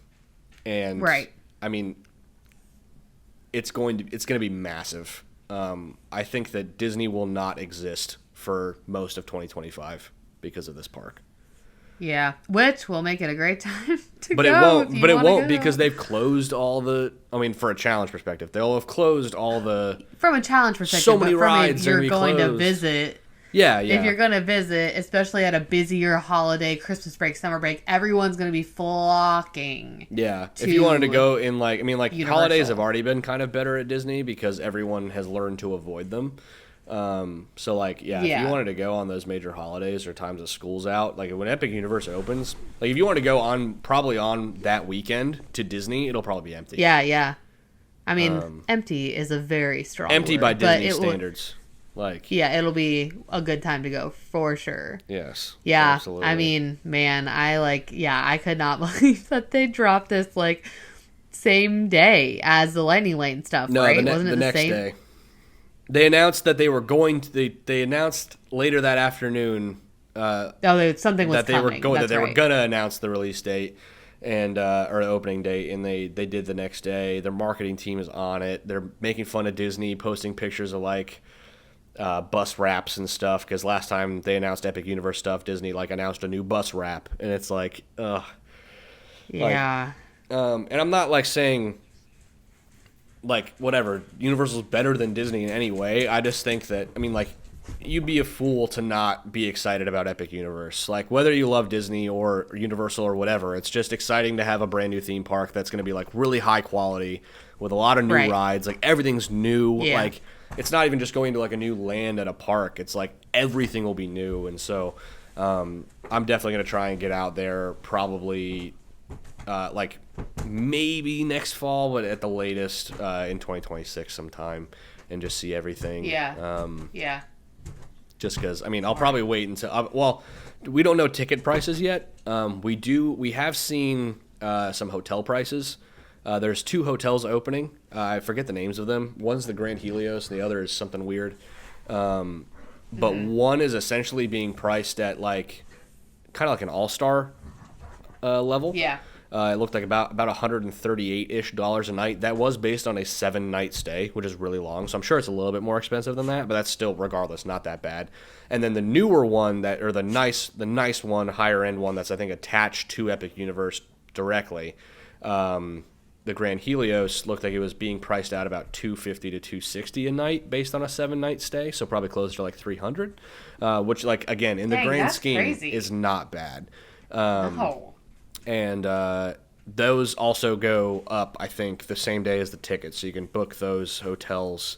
right, I mean, it's going to be massive. I think that Disney will not exist for most of 2025 because of this park. Yeah, which will make it a great time to but go. It won't because they've closed all the. I mean, for a challenge perspective, they'll have closed all the. From a challenge perspective, so many rides. You're going to visit. Yeah. If you're going to visit, especially at a busier holiday, Christmas break, summer break, everyone's going to be flocking. Yeah. If you wanted to go in Universal. holidays have already been kind of better at Disney because everyone has learned to avoid them. If you wanted to go on those major holidays or times the school's out, like when Epic Universe opens, like if you want to go probably on that weekend to Disney, it'll probably be empty. Yeah. I mean, empty is a very strong empty word, by Disney standards. It'll be a good time to go for sure. Yes. Yeah. Absolutely. I mean, man, I could not believe that they dropped this same day as the Lightning Lane stuff, right? Wasn't it the next day? They announced that they were going to. They announced later that afternoon. Something was that they coming. were gonna announce the release date and or the opening date, and they did the next day. Their marketing team is on it. They're making fun of Disney, posting pictures of bus wraps and stuff. Because last time they announced Epic Universe stuff, Disney announced a new bus wrap, and it's yeah. And I'm not saying. Whatever, Universal's better than Disney in any way. I just think that, you'd be a fool to not be excited about Epic Universe. Whether you love Disney or Universal or whatever, it's just exciting to have a brand new theme park that's going to be, really high quality with a lot of new rides. Everything's new. Yeah. It's not even just going to, a new land at a park. It's, everything will be new. And so I'm definitely going to try and get out there probably, maybe next fall, but at the latest in 2026 sometime, and just see everything. Yeah. Just because, I'll probably wait until. We don't know ticket prices yet. We have seen some hotel prices. There's 2 hotels opening. I forget the names of them. One's the Grand Helios, and the other is something weird. But one is essentially being priced at kind of an all-star level. Yeah. It looked like about $138-ish a night. That was based on a 7-night stay, which is really long. So I'm sure it's a little bit more expensive than that, but that's still, regardless, not that bad. And then the newer one the nice one, higher end one that's I think attached to Epic Universe directly, the Grand Helios looked like it was being priced out about $250 to $260 a night based on a 7-night stay. So probably closer to $300, which again in the grand scheme is not bad. No. And those also go up, I think, the same day as the tickets. So you can book those hotels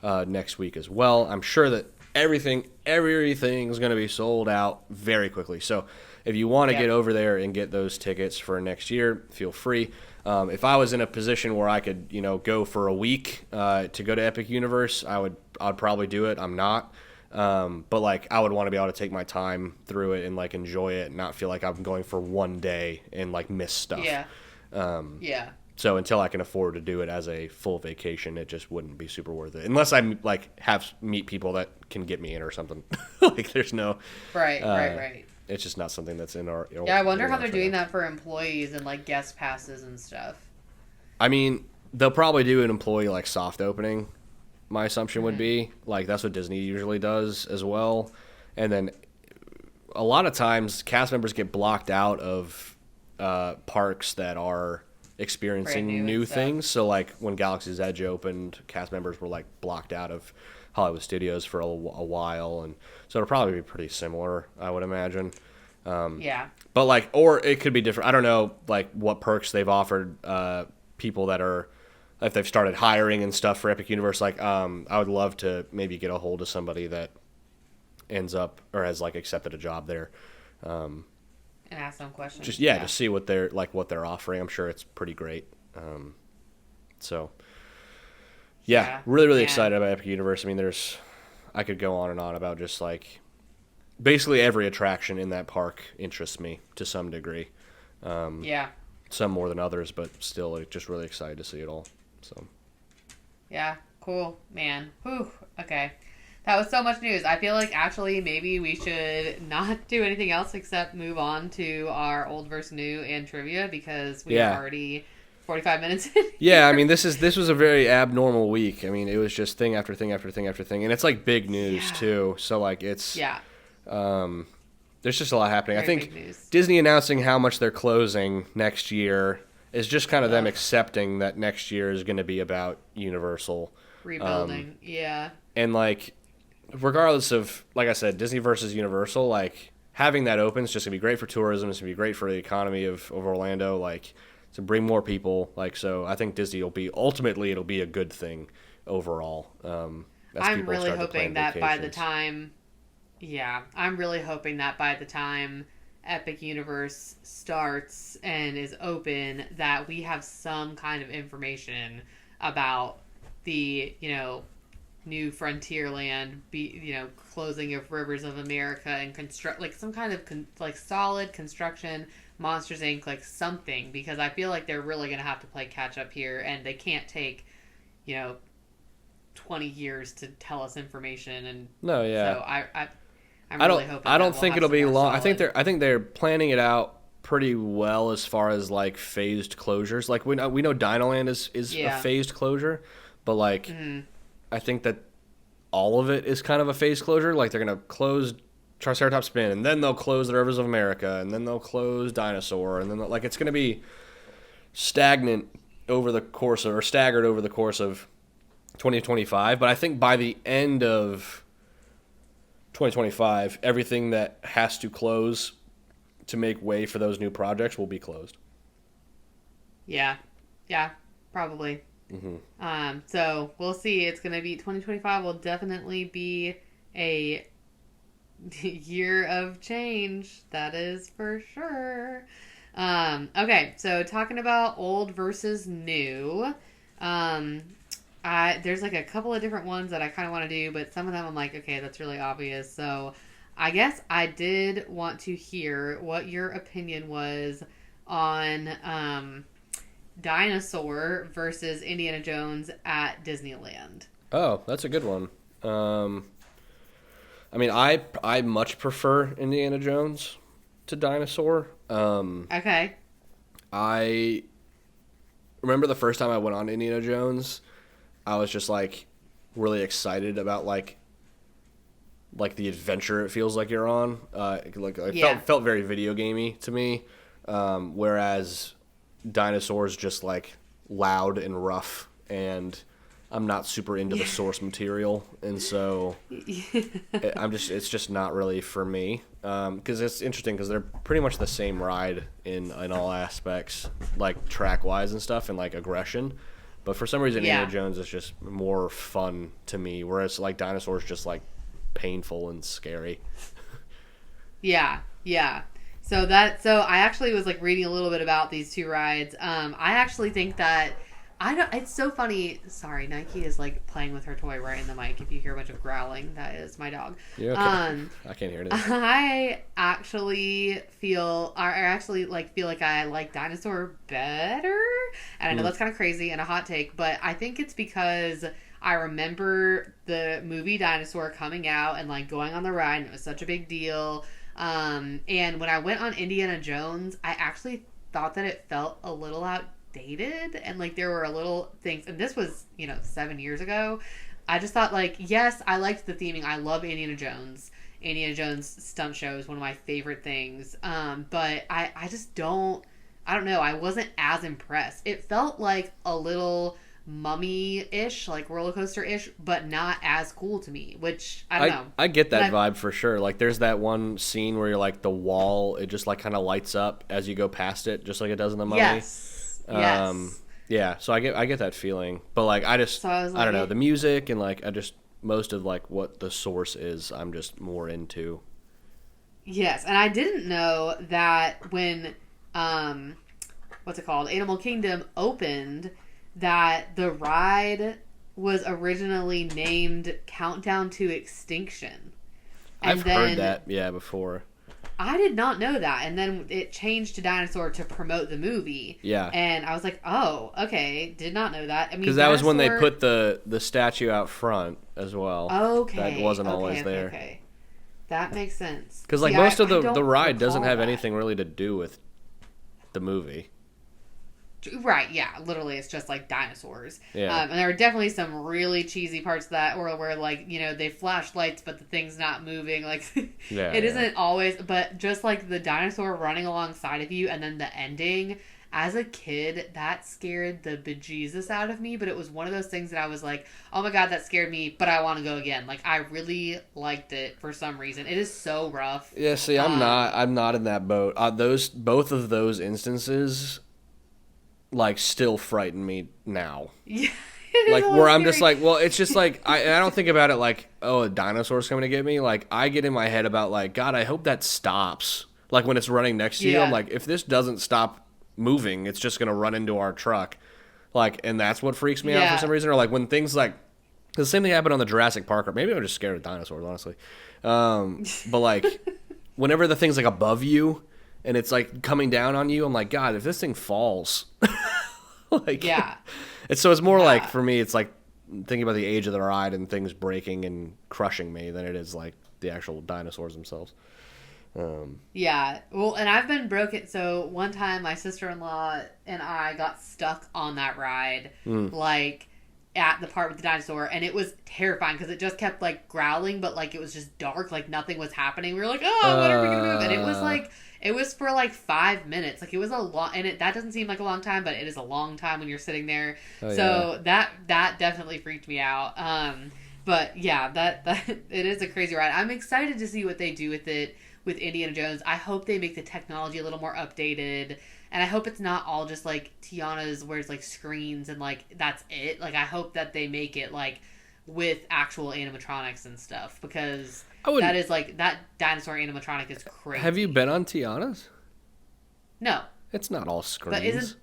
next week as well. I'm sure that everything's going to be sold out very quickly. So if you want to get over there and get those tickets for next year, feel free. If I was in a position where I could, go for a week to go to Epic Universe, I'd probably do it. I'm not. But I would want to be able to take my time through it and enjoy it and not feel like I'm going for one day and miss stuff. Yeah. So until I can afford to do it as a full vacation, it just wouldn't be super worth it unless I meet people that can get me in or something. There's no right. It's just not something that's in our. I wonder how they're doing that for employees and guest passes and stuff. They'll probably do an employee soft opening. My assumption would be that's what Disney usually does as well. And then a lot of times cast members get blocked out of parks that are experiencing new things. So when Galaxy's Edge opened, cast members were blocked out of Hollywood Studios for a while, and so it'll probably be pretty similar, I would imagine. But or it could be different. I don't know what perks they've offered people that are. If they've started hiring and stuff for Epic Universe, I would love to maybe get a hold of somebody that ends up or has accepted a job there, and ask them questions. Just to see what they're offering. I'm sure it's pretty great. Really excited about Epic Universe. I could go on and on about just basically every attraction in that park interests me to some degree. Some more than others, but still, just really excited to see it all. So. Yeah, cool, man. Whew. Okay. That was so much news. I feel actually maybe we should not do anything else except move on to our old versus new and trivia because we are already 45 minutes in. Yeah, this was a very abnormal week. It was just thing after thing after thing after thing, and it's big news too. So it's there's just a lot happening. I think Disney announcing how much they're closing next year is just kind of them accepting that next year is going to be about Universal rebuilding. And regardless of, like I said, Disney versus Universal, like having that open is just gonna be great for tourism. It's gonna be great for the economy of Orlando, like to bring more people. Like, so I think Disney will be ultimately it'll be a good thing overall. As I'm people really start to hoping plan that by the vacations. time, yeah, I'm really hoping that by the time Epic Universe starts and is open, that we have some kind of information about the, new Frontierland, closing of Rivers of America and construct like some kind of like solid construction, Monsters Inc. like something, because I feel like they're really gonna have to play catch up here, and they can't take, you know, 20 years to tell us information. And No, yeah. so I'm I really don't. hoping I that don't we'll think have it'll some be more long. solid. I think they're planning it out pretty well as far as like phased closures. Like we know Dinoland is a Yeah. phased closure, but like Mhm. I think that all of it is kind of a phased closure. Like they're gonna close Triceratops Spin, and then they'll close the Rivers of America, and then they'll close Dinosaur, and then like it's gonna be stagnant over the course of, or staggered over the course of 2025. But I think by the end of 2025, everything that has to close to make way for those new projects will be closed. Yeah. Yeah. Probably. So we'll see. It's going to be 2025 will definitely be a year of change. That is for sure. Okay. So talking about old versus new. There's like a couple of different ones that I kind of want to do, but some of them I'm like, okay, that's really obvious. So I guess I did want to hear what your opinion was on, Dinosaur versus Indiana Jones at Disneyland. Oh, that's a good one. I mean, I much prefer Indiana Jones to Dinosaur. Okay. I remember the first time I went on Indiana Jones, I was just like really excited about like the adventure it feels like you're on. It Yeah. felt very video gamey to me. Whereas Dinosaur's just like loud and rough, and I'm not super into the source material, and so it's just not really for me. Because it's interesting because they're pretty much the same ride in all aspects, like track wise and stuff, and like aggression. But for some reason, Yeah. Indiana Jones is just more fun to me, whereas like Dinosaur's just like painful and scary. Yeah. Yeah. So I actually was like reading a little bit about these two rides. I actually think that it's so funny. Sorry, Nike is like playing with her toy right in the mic. If you hear a bunch of growling, that is my dog. Yeah, okay. I can't hear it. I actually feel like I like Dinosaur better. And I know that's kind of crazy and a hot take, but I think it's because I remember the movie Dinosaur coming out and like going on the ride, and it was such a big deal. And when I went on Indiana Jones, I actually thought that it felt a little outdated, and like there were a little things, and this was 7 years ago. I just thought like, yes, I liked the theming. I love Indiana Jones. Indiana Jones stunt show is one of my favorite things. But I just don't know. I wasn't as impressed. It felt like a little mummy-ish, like roller coaster-ish, but not as cool to me, which I don't know. I get that vibe for sure. Like there's that one scene where you're like the wall, it just like kind of lights up as you go past it, just like it does in the Mummy. Yes. Yeah, so I get that feeling. But like I don't know, the music and like most of like what the source is, I'm just more into. Yes, and I didn't know that when what's it called? Animal Kingdom opened, that the ride was originally named Countdown to Extinction. And I've heard that, before. I did not know that. And then it changed to Dinosaur to promote the movie. Yeah. And I was like, oh, okay. Did not know that. I mean, because that was when they put the statue out front as well. Okay. That wasn't always there. Okay. That makes sense. Because like most of the ride doesn't have anything really to do with the movie. Right, yeah. Literally, it's just like dinosaurs. Yeah. And there are definitely some really cheesy parts of that, or where like, they flash lights, but the thing's not moving. Like, it isn't always, but just like the dinosaur running alongside of you, and then the ending, as a kid, that scared the bejesus out of me, but it was one of those things that I was like, oh my God, that scared me, but I want to go again. Like, I really liked it for some reason. It is so rough. Yeah, see, I'm not in that boat. Both of those instances, like, still frighten me now. Yeah. Like, where I'm just like, well, it's just like, I don't think about it like, oh, a dinosaur's coming to get me. Like, I get in my head about, like, God, I hope that stops. Like, when it's running next to you, I'm like, if this doesn't stop moving, it's just going to run into our truck. Like, and that's what freaks me out for some reason. Or, like, when things like, the same thing happened on the Jurassic Park, or maybe I'm just scared of dinosaurs, honestly. But, like, whenever the thing's, like, above you, and it's, like, coming down on you, I'm like, God, if this thing falls. Like, yeah. It's more like, for me, it's like thinking about the age of the ride and things breaking and crushing me than it is like the actual dinosaurs themselves. Yeah. Well, and I've been broken. So one time my sister-in-law and I got stuck on that ride, like at the part with the dinosaur, and it was terrifying because it just kept like growling, but like it was just dark, like nothing was happening. We were like, oh, when are we going to move? And it was like, it was for like 5 minutes. Like it was a long, and that doesn't seem like a long time, but it is a long time when you're sitting there. So that definitely freaked me out. But yeah, that it is a crazy ride. I'm excited to see what they do with it with Indiana Jones. I hope they make the technology a little more updated, and I hope it's not all just like Tiana's where it's like screens and like that's it. Like I hope that they make it like with actual animatronics and stuff, because that is like, that dinosaur animatronic is crazy. Have you been on Tiana's? No. It's not all screens.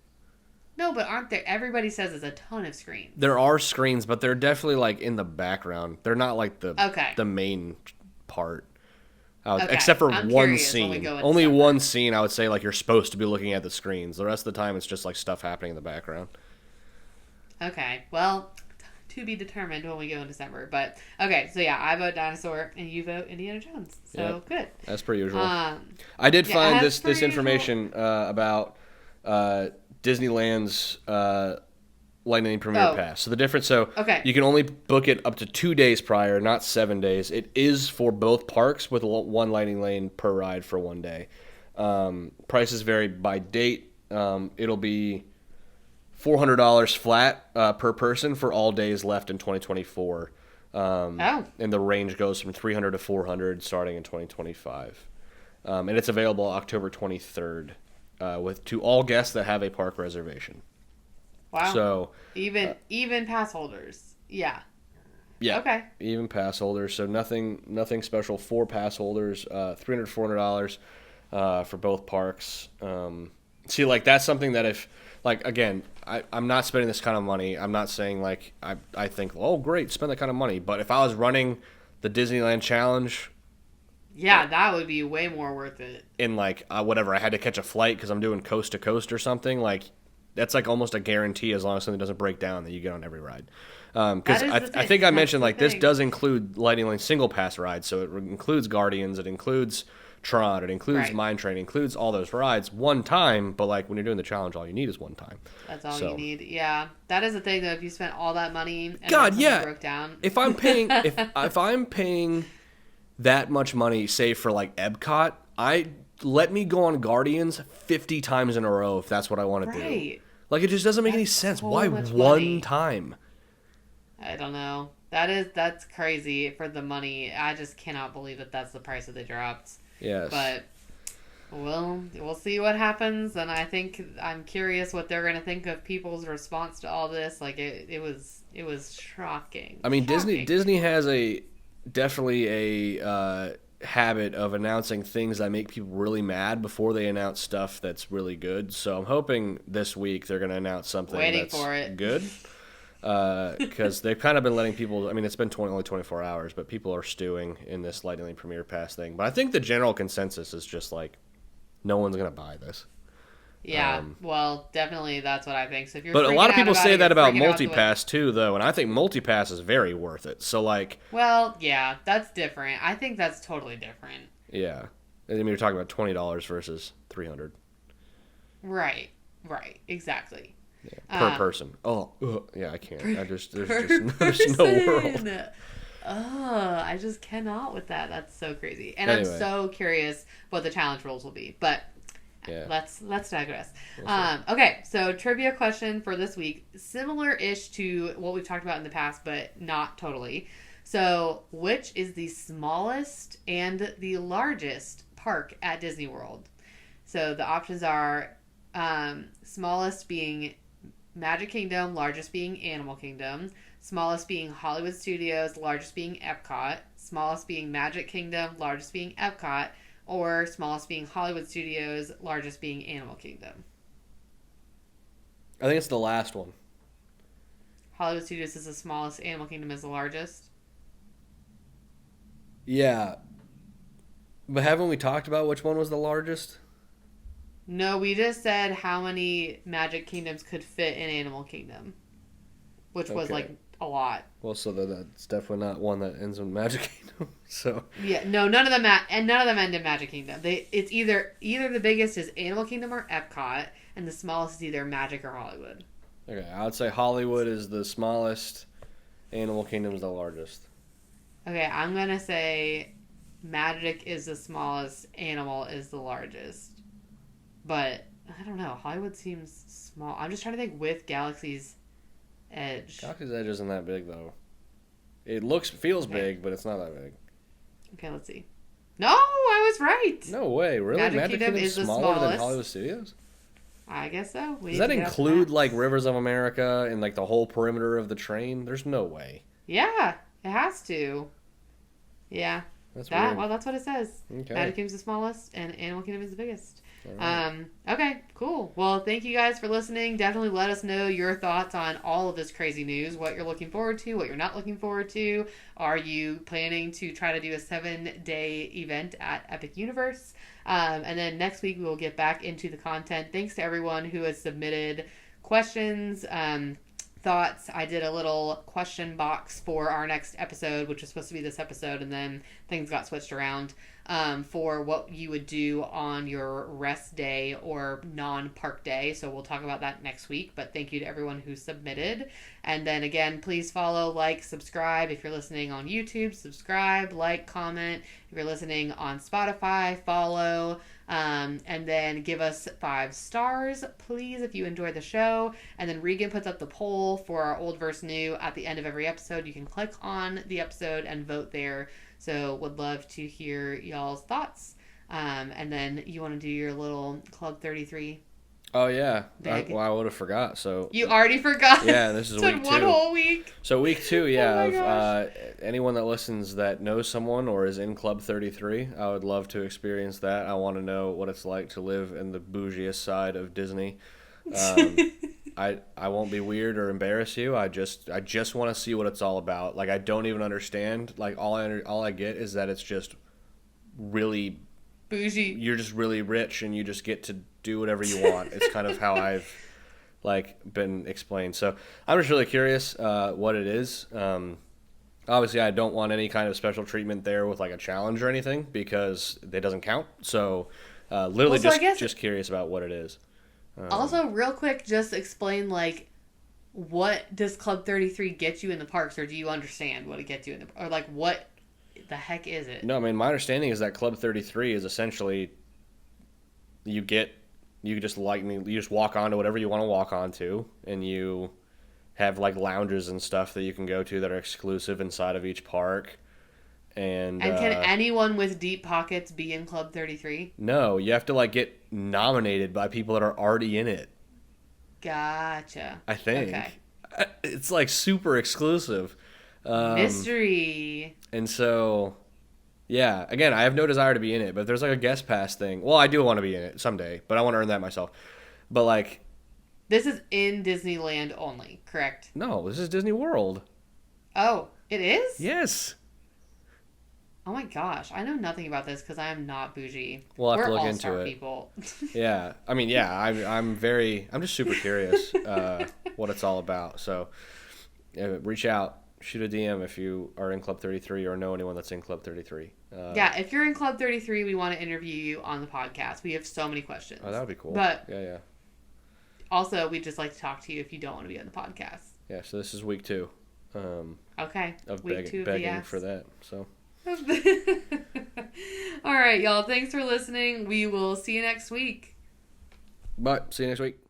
But aren't there, everybody says there's a ton of screens. There are screens, but they're definitely like in the background. They're not like the main part. Except for one scene. Only one scene, I would say, like, you're supposed to be looking at the screens. The rest of the time, it's just, like, stuff happening in the background. Okay. Well, to be determined when we go in December. But, okay. So, yeah, I vote dinosaur, and you vote Indiana Jones. So, good. As per usual. I did find this information about Disneyland's Lightning Premiere Pass. So the difference, you can only book it up to 2 days prior, not 7 days. It is for both parks with one Lightning Lane per ride for 1 day. Prices vary by date. It'll be $400 flat per person for all days left in 2024. And the range goes from $300 to $400 starting in 2025. And it's available October 23rd to all guests that have a park reservation. Wow. So even pass holders. Yeah. Yeah. Okay. Even pass holders. So nothing special for pass holders. $300 $400 for both parks. See, like, that's something that if, like, again, I'm not spending this kind of money. I'm not saying like I think, oh great, spend that kind of money. But if I was running the Disneyland Challenge, that would be way more worth it. In like whatever, I had to catch a flight because I'm doing coast to coast or something, like. That's like almost a guarantee as long as something doesn't break down that you get on every ride. Because I think I mentioned like this does include Lightning Lane single pass rides, so it includes Guardians, it includes Tron, it includes Mine Train, it includes all those rides one time. But like when you're doing the challenge, all you need is one time. That's all you need. Yeah, that is the thing though. If you spent all that money, and broke down. If I'm paying, if I'm paying that much money, say for like Epcot, let me go on Guardians 50 times in a row if that's what I want to do. Like, it just doesn't make any sense. Why one time? I don't know. That's crazy for the money. I just cannot believe that's the price that they dropped. Yes. But we'll see what happens, and I think I'm curious what they're going to think of people's response to all this. Like, it was shocking. I mean, Disney has definitely a habit of announcing things that make people really mad before they announce stuff that's really good. So I'm hoping this week they're going to announce something good. Because they've kind of been letting people, I mean, it's been only 24 hours, but people are stewing in this Lightning Lane Premiere Pass thing. But I think the general consensus is just like, no one's going to buy this. Yeah, well, definitely that's what I think. So if you're but a lot of people say that about MultiPass too, though, and I think MultiPass is very worth it. So like, well, yeah, that's different. I think that's totally different. Yeah, I mean, you're talking about $20 versus $300. Right, exactly. Yeah, per person. Yeah, I can't. There's no world. I just cannot with that. That's so crazy, and anyway. I'm so curious what the challenge rules will be, but. Yeah. Let's digress. Okay, so trivia question for this week, similar-ish to what we've talked about in the past, but not totally. So, which is the smallest and the largest park at Disney World? So the options are smallest being Magic Kingdom, largest being Animal Kingdom, smallest being Hollywood Studios, largest being Epcot, smallest being Magic Kingdom, largest being Epcot, or smallest being Hollywood Studios, largest being Animal Kingdom. I think it's the last one. Hollywood Studios is the smallest, Animal Kingdom is the largest. Yeah. But haven't we talked about which one was the largest? No, we just said how many Magic Kingdoms could fit in Animal Kingdom, which was like a lot. Well, so that's definitely not one that ends in Magic Kingdom. So yeah, no, none of them end in Magic Kingdom. It's either the biggest is Animal Kingdom or Epcot, and the smallest is either Magic or Hollywood. Okay, I would say Hollywood is the smallest, Animal Kingdom is the largest. Okay, I'm gonna say Magic is the smallest, Animal is the largest. But I don't know. Hollywood seems small. I'm just trying to think with Galaxy's Edge. Galaxy's Edge isn't that big though. It feels big, but it's not that big. Okay, let's see. No, I was right. No way, really? Magic Kingdom is smaller than Hollywood Studios? I guess so. Does that include like Rivers of America and like the whole perimeter of the train? There's no way. Yeah, it has to. Yeah. That's weird. Well, that's what it says. Okay. Magic Kingdom is the smallest, and Animal Kingdom is the biggest. Right. Okay, cool. Well, thank you guys for listening. Definitely let us know your thoughts on all of this crazy news, what you're looking forward to, what you're not looking forward to. Are you planning to try to do a 7-day event at Epic Universe? And then next week we will get back into the content. Thanks to everyone who has submitted questions, thoughts. I did a little question box for our next episode, which was supposed to be this episode, and then things got switched around, for what you would do on your rest day or non-park day. So we'll talk about that next week, but thank you to everyone who submitted. And then again, please follow, like, subscribe. If you're listening on YouTube, subscribe, like, comment. If you're listening on Spotify, follow. And then give us 5 stars, please, if you enjoyed the show. And then Regan puts up the poll for our old versus new at the end of every episode. You can click on the episode and vote there. So would love to hear y'all's thoughts. And then you want to do your little Club 33. Oh, yeah. I would have forgot. So you already forgot? Yeah, this is week 2. One whole week. So week 2, yeah. Oh anyone that listens that knows someone or is in Club 33, I would love to experience that. I want to know what it's like to live in the bougiest side of Disney. I won't be weird or embarrass you. I just want to see what it's all about. Like, I don't even understand. Like, all I get is that it's just really bougie. You're just really rich and you just get to do whatever you want. It's kind of how I've been explained. So I'm just really curious what it is. Obviously, I don't want any kind of special treatment there with like a challenge or anything because it doesn't count. So literally just curious about what it is. Also, real quick, just explain, like, what does Club 33 get you in the parks, or do you understand what it gets you in the... Or, like, what the heck is it? No, I mean, my understanding is that Club 33 is essentially... You just walk onto whatever you want to walk onto, and you have, like, lounges and stuff that you can go to that are exclusive inside of each park. And can anyone with deep pockets be in Club 33? No, you have to like get nominated by people that are already in it. Gotcha. I think. Okay. It's like super exclusive. Mystery. And so, yeah, again, I have no desire to be in it, but if there's like a guest pass thing, well, I do want to be in it someday, but I want to earn that myself. But like... This is in Disneyland only, correct? No, this is Disney World. Oh, it is? Yes. Oh my gosh, I know nothing about this because I am not bougie. We'll have We're to look all-star into it. People. Yeah, I mean, yeah, I'm just super curious what it's all about. So, reach out, shoot a DM if you are in Club 33 or know anyone that's in Club 33. Yeah, if you're in Club 33, we want to interview you on the podcast. We have so many questions. Oh, that would be cool. But yeah. Also, we'd just like to talk to you if you don't want to be on the podcast. Yeah, so this is week 2. Okay. Of week 2 of begging for that. So. All right, y'all. Thanks for listening. We will see you next week. Bye. See you next week.